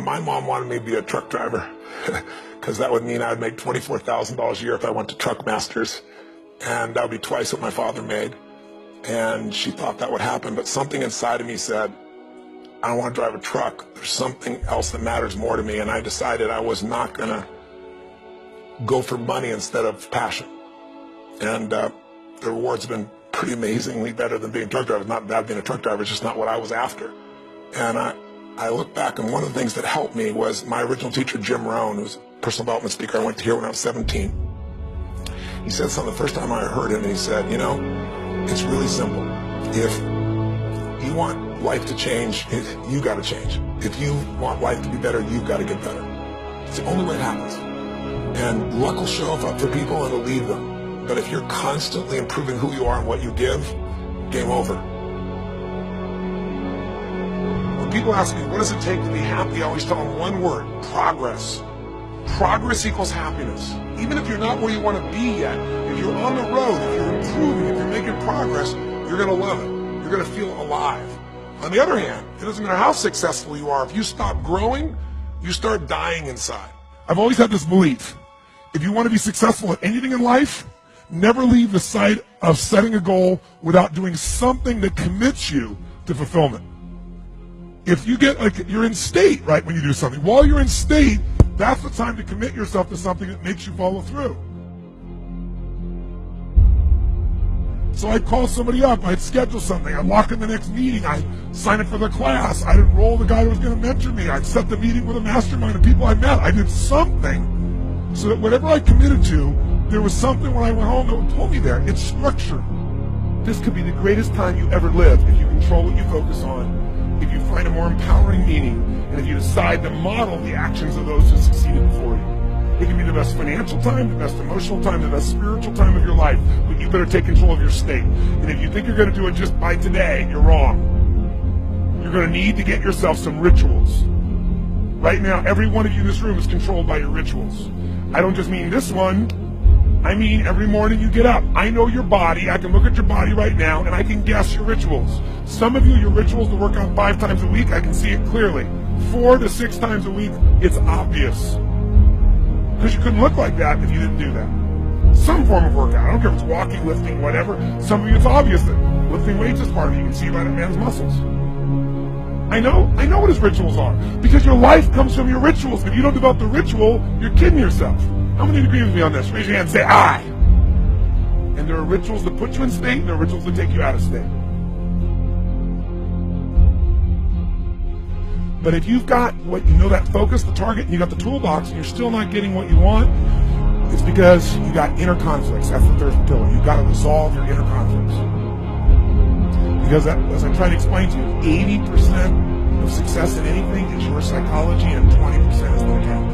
My mom wanted me to be a truck driver because that would mean I'd make $24,000 a year if I went to Truck Masters, and that would be twice what my father made. And she thought that would happen, but something inside of me said, I don't want to drive a truck. There's something else that matters more to me, and I decided I was not going to go for money instead of passion. And the rewards have been pretty amazingly better than being a truck driver. It's not bad being a truck driver, it's just not what I was after. And I look back, and one of the things that helped me was my original teacher, Jim Rohn, who's a personal development speaker. I went to hear when I was 17. He said something the first time I heard it, and he said, you know, it's really simple. If you want life to change, you got to change. If you want life to be better, you've got to get better. It's the only way it happens. And luck will show up for people and it'll leave them. But if you're constantly improving who you are and what you give, game over. When people ask me, what does it take to be happy? I always tell them one word: progress. Progress equals happiness. Even if you're not where you want to be yet, if you're on the road, if you're improving, if you're making progress, you're going to love it. You're going to feel alive. On the other hand, it doesn't matter how successful you are. If you stop growing, you start dying inside. I've always had this belief: if you want to be successful at anything in life, never leave the sight of setting a goal without doing something that commits you to fulfillment. If you get like you're in state, right, when you do something, while you're in state, that's the time to commit yourself to something that makes you follow through. So I'd call somebody up, I'd schedule something, I'd lock in the next meeting, I'd sign up for the class, I'd enroll the guy who was going to mentor me, I'd set the meeting with a mastermind of people I met. I did something so that whatever I committed to, there was something when I went home that would pull me there. It's structured. This could be the greatest time you ever live if you control what you focus on, if you find a more empowering meaning, and if you decide to model the actions of those who succeeded before you. It can be the best financial time, the best emotional time, the best spiritual time of your life, but you better take control of your state. And if you think you're going to do it just by today, you're wrong. You're going to need to get yourself some rituals. Right now, every one of you in this room is controlled by your rituals. I don't just mean this one. I mean every morning you get up. I know your body. I can look at your body right now, and I can guess your rituals. Some of you, your rituals to work out 5 times a week, I can see it clearly. 4 to 6 times a week, it's obvious. Because you couldn't look like that if you didn't do that. Some form of workout. I don't care if it's walking, lifting, whatever. Some of you, it's obvious that lifting weights is part of it. You can see it by that man's muscles. I know what his rituals are. Because your life comes from your rituals. If you don't develop the ritual, you're kidding yourself. How many agree with me on this? Raise your hand and say, I. And there are rituals that put you in state, and there are rituals that take you out of state. But if you've got what you know, that focus, the target, and you got the toolbox, and you're still not getting what you want, it's because you got inner conflicts. That's the third pillar. You've got to resolve your inner conflicts. Because that, as I'm trying to explain to you, 80% of success in anything is your psychology, and 20% is the accounts.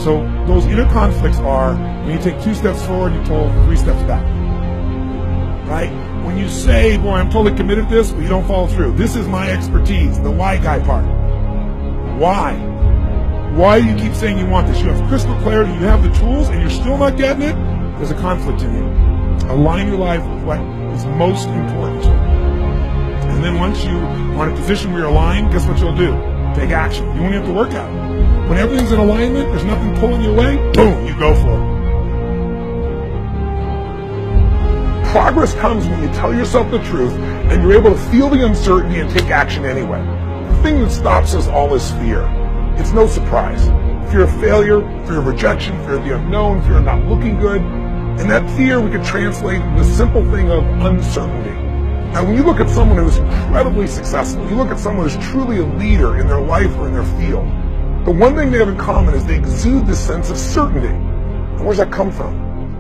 So those inner conflicts are when you take 2 steps forward, you pull 3 steps back. Right? When you say, boy, I'm totally committed to this, but you don't follow through. This is my expertise, the why guy part. Why? Why do you keep saying you want this? You have crystal clarity, you have the tools, and you're still not getting it? There's a conflict in you. Align your life with what is most important to you. And then once you are in a position where you're aligned, guess what you'll do? Take action. You won't have to work out. When everything's in alignment, there's nothing pulling you away, boom, you go for it. Progress comes when you tell yourself the truth and you're able to feel the uncertainty and take action anyway. The thing that stops us all is fear. It's no surprise. Fear of failure, fear of rejection, fear of the unknown, fear of not looking good. And that fear we could translate into the simple thing of uncertainty. Now, when you look at someone who's incredibly successful, you look at someone who's truly a leader in their life or in their field, the one thing they have in common is they exude this sense of certainty. And where does that come from?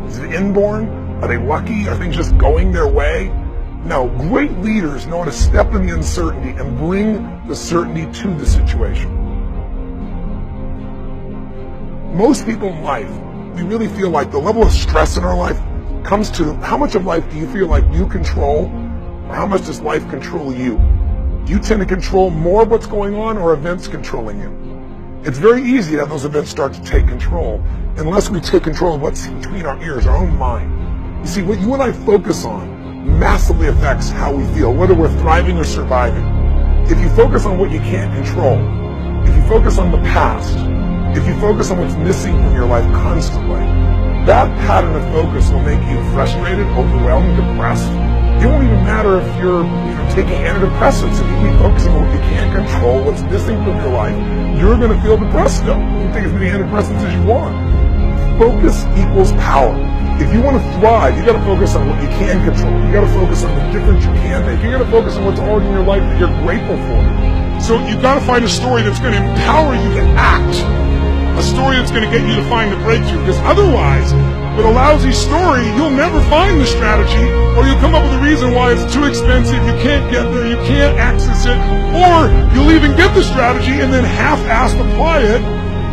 Is it inborn? Are they lucky? Are things just going their way? No, great leaders know how to step in the uncertainty and bring the certainty to the situation. Most people in life, we really feel like the level of stress in our life comes to how much of life do you feel like you control, or how much does life control you? Do you tend to control more of what's going on, or events controlling you? It's very easy to have those events start to take control unless we take control of what's between our ears, our own mind. You see, what you and I focus on massively affects how we feel, whether we're thriving or surviving. If you focus on what you can't control, if you focus on the past, if you focus on what's missing from your life constantly, that pattern of focus will make you frustrated, overwhelmed, depressed. It won't even matter if you're taking antidepressants. If you keep focusing on what you can't control, what's missing from your life, you're going to feel depressed still. You can take as many antidepressants as you want. Focus equals power. If you want to thrive, you got to focus on what you can control. You got to focus on the difference you can make. You got to focus on what's already in your life that you're grateful for. So you got to find a story that's going to empower you to act. A story that's going to get you to find the breakthrough. Because otherwise, with a lousy story, you'll never find the strategy, or you'll come up with a reason why it's too expensive, you can't get there, you can't access it, or you'll even get the strategy and then half-assed apply it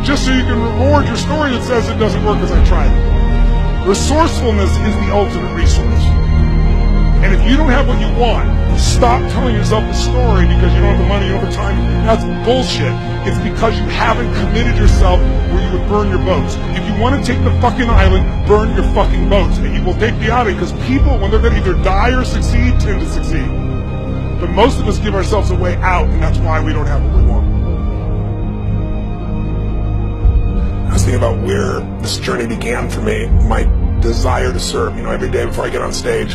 just so you can reward your story that says it doesn't work because I tried it. Resourcefulness is the ultimate resource. And if you don't have what you want, stop telling yourself the story because you don't have the money over time. That's bullshit. It's because you haven't committed yourself where you would burn your boats. If you want to take the fucking island, burn your fucking boats. And you will take the island because people, when they're going to either die or succeed, tend to succeed. But most of us give ourselves a way out, and that's why we don't have what we want. I was thinking about where this journey began for me, my desire to serve. Every day before I get on stage,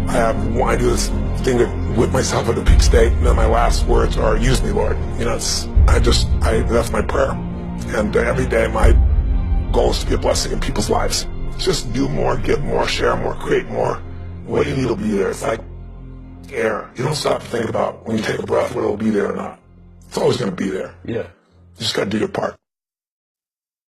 I do this thing to whip myself into peak state, and then my last words are, use me, Lord. That's my prayer. And every day my goal is to be a blessing in people's lives. Just do more, give more, share more, create more. What you need will be there. It's like air. You don't stop to think about when you take a breath whether it'll be there or not. It's always going to be there. Yeah. You just got to do your part.